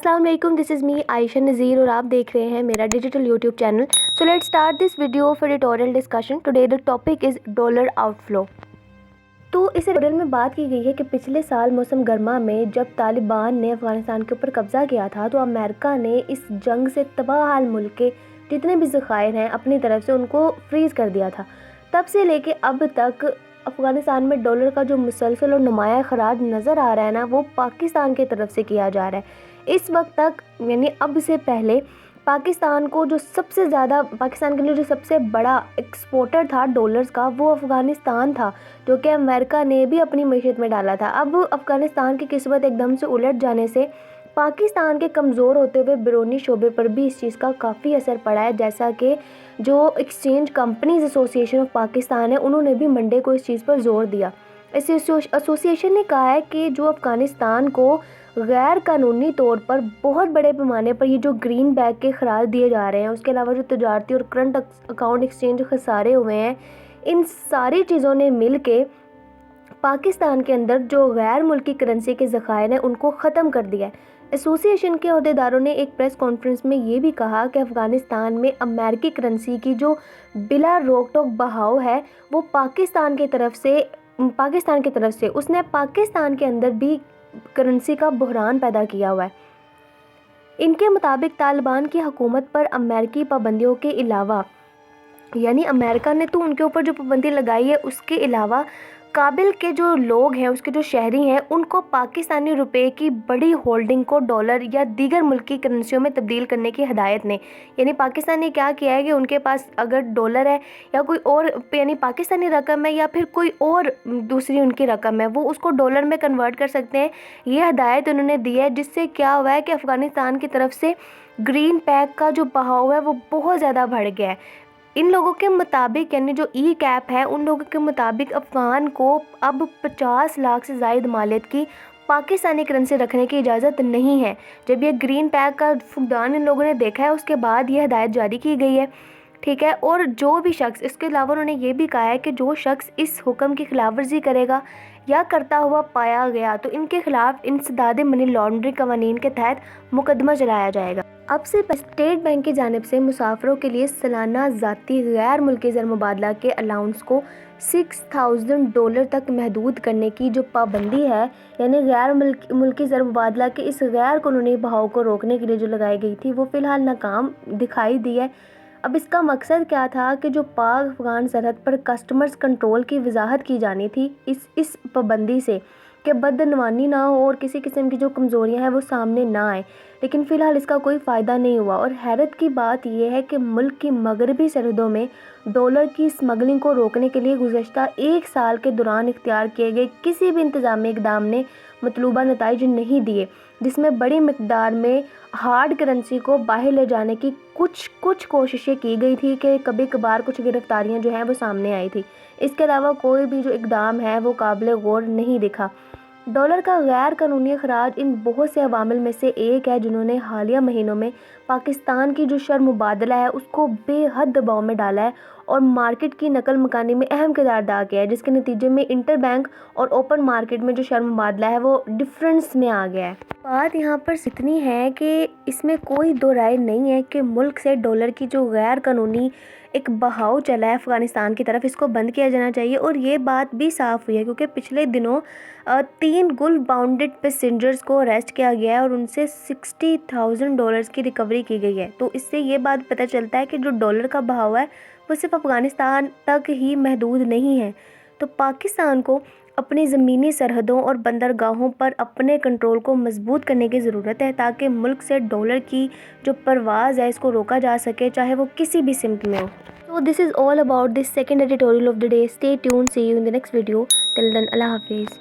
अस्सलाम वालेकुम, this is me Ayesha नज़ीर और आप देख रहे हैं मेरा digital YouTube channel. So let's start this video for editorial discussion. Today the topic is dollar outflow. तो इस एडिटोरियल में बात की गई है कि पिछले साल मौसम गर्मा में जब तालिबान ने अफ़गानिस्तान के ऊपर कब्ज़ा किया था तो अमेरिका ने इस जंग से तबाह हाल मुल्क के जितने भी ज़खायर हैं अपनी तरफ से उनको फ्रीज़ कर दिया था। तब से लेके अब तक अफ़गानिस्तान में डॉलर का जो मुसलसल और नुमाया खराज नज़र आ रहा है ना, वो पाकिस्तान की तरफ से किया जा रहा है। इस वक्त तक यानी अब से पहले पाकिस्तान को जो सबसे ज़्यादा पाकिस्तान के लिए जो सबसे बड़ा एक्सपोर्टर था डॉलर्स का, वो अफ़गानिस्तान था, जो कि अमेरिका ने भी अपनी मईशत में डाला था। अब अफ़गानिस्तान की किस्मत एकदम से उलट जाने से पाकिस्तान के कमज़ोर होते हुए बैरूनी शोबे पर भी इस चीज़ का काफ़ी असर पड़ा है। जैसा कि जो exchange companies association of Pakistan है, उन्होंने भी मंडे को इस चीज़ पर जोर दिया। इस एसोसिएशन ने कहा है कि जो अफ़गानिस्तान को गैर कानूनी तौर पर बहुत बड़े पैमाने पर ये जो ग्रीन बैग के खराज दिए जा रहे हैं, उसके अलावा जो तजारती और करंट अकाउंट एक्सचेंज खसारे हुए हैं, इन सारी चीज़ों ने मिल के पाकिस्तान के अंदर जो गैर मुल्की करेंसी के ज़खायर हैं उनको ख़त्म कर दिया है। एसोसिएशन के अहदेदारों ने एक प्रेस कॉन्फ्रेंस में ये भी कहा कि अफ़गानिस्तान में अमेरिकी करेंसी की जो बिला रोक टोक बहाव है वो पाकिस्तान की तरफ से उसने पाकिस्तान के अंदर भी करेंसी का बहरान पैदा किया हुआ है। इनके मुताबिक तालिबान की हुकूमत पर अमेरिकी पाबंदियों के अलावा, यानी अमेरिका ने तो उनके ऊपर जो पाबंदी लगाई है उसके अलावा काबिल के जो लोग हैं, उसके जो शहरी हैं, उनको पाकिस्तानी रुपए की बड़ी होल्डिंग को डॉलर या दीगर मुल्की करेंसियों में तब्दील करने की हदायत ने, यानी पाकिस्तान ने क्या किया है कि उनके पास अगर डॉलर है या कोई और यानी पाकिस्तानी रकम है या फिर कोई और दूसरी उनकी रकम है, वो उसको डॉलर में कन्वर्ट कर सकते हैं। ये हदायत उन्होंने दी है, जिससे क्या हुआ है कि अफ़गानिस्तान की तरफ से ग्रीन पैक का जो बहाव है वो बहुत ज़्यादा बढ़ गया है। इन लोगों के मुताबिक, यानी जो ई कैप है, उन लोगों के मुताबिक अफ़गान को अब 50 लाख से ज़ायद मालियत की पाकिस्तानी करेंसी रखने की इजाज़त नहीं है। जब ये ग्रीन पैक का फुकदान इन लोगों ने देखा है उसके बाद ये हदायत जारी की गई है, ठीक है। और जो भी शख्स, इसके अलावा उन्होंने ये भी कहा है कि जो शख्स इस हुक्म की खिलाफ वर्जी करेगा या करता हुआ पाया गया तो इनके खिलाफ इंसदाद मनी लॉन्ड्रिंग कवानीन के तहत मुकदमा चलाया जाएगा। अब से स्टेट बैंक की जानिब से मुसाफिरों के लिए सालाना ज़ाती गैर मुल्की ज़र मुबादला के अलाउंस को $6000 तक महदूद करने की जो पाबंदी है, यानी गैर मुल्की ज़र मुबादला के इस गैर कानूनी बहाव को रोकने के लिए जो लगाई गई थी, वो फ़िलहाल नाकाम दिखाई दी है। अब इसका मकसद क्या था कि जो पाक अफ़गान सरहद पर कस्टमर्स कंट्रोल की वजाहत की जानी थी इस पाबंदी से, कि बदनवानी ना हो और किसी किस्म की जो कमज़ोरियां हैं वो सामने ना आए, लेकिन फ़िलहाल इसका कोई फ़ायदा नहीं हुआ। और हैरत की बात यह है कि मुल्क की मगरबी सरहदों में डॉलर की स्मगलिंग को रोकने के लिए गुज़श्ता 1 साल के दौरान इख्तियार किए गए किसी भी इंतज़ामी इक़दाम ने मतलूबा नताइज नहीं दिए, जिसमें बड़ी मकदार में हार्ड करेंसी को बाहर ले जाने की कुछ कोशिशें की गई थी कि कभी कभार कुछ गिरफ्तारियां जो हैं वो सामने आई थी। इसके अलावा कोई भी जो इक़दाम है वो काबिल गौर नहीं दिखा। डॉलर का गैर कानूनी खराज इन बहुत से अवामिल में से एक है जिन्होंने हालिया महीनों में पाकिस्तान की जो शर मुबादला है उसको बेहद दबाव में डाला है और मार्केट की नकल मकानी में अहम किरदार अदा किया है, जिसके नतीजे में इंटर बैंक और ओपन मार्केट में जो शर मुबादला है वो डिफरेंस में आ गया है। बात यहाँ पर इतनी है कि इसमें कोई दो राय नहीं है कि मुल्क से डॉलर की जो गैर कानूनी एक बहाव चला है अफ़गानिस्तान की तरफ, इसको बंद किया जाना चाहिए। और ये बात भी साफ़ हुई है क्योंकि पिछले दिनों 3 गुल बाउंडेड पैसेंजर्स को अरेस्ट किया गया है और उनसे $60,000 की रिकवरी की गई है। तो इससे ये बात पता चलता है कि जो डॉलर का बहाव है वो सिर्फ अफ़गानिस्तान तक ही महदूद नहीं है। तो पाकिस्तान को अपनी ज़मीनी सरहदों और बंदरगाहों पर अपने कंट्रोल को मजबूत करने की ज़रूरत है, ताकि मुल्क से डॉलर की जो परवाज़ है इसको रोका जा सके, चाहे वो किसी भी सिमत में हो। So this is all about this second editorial of the day. Stay tuned. See you in the next video. Till then, Allah Hafiz.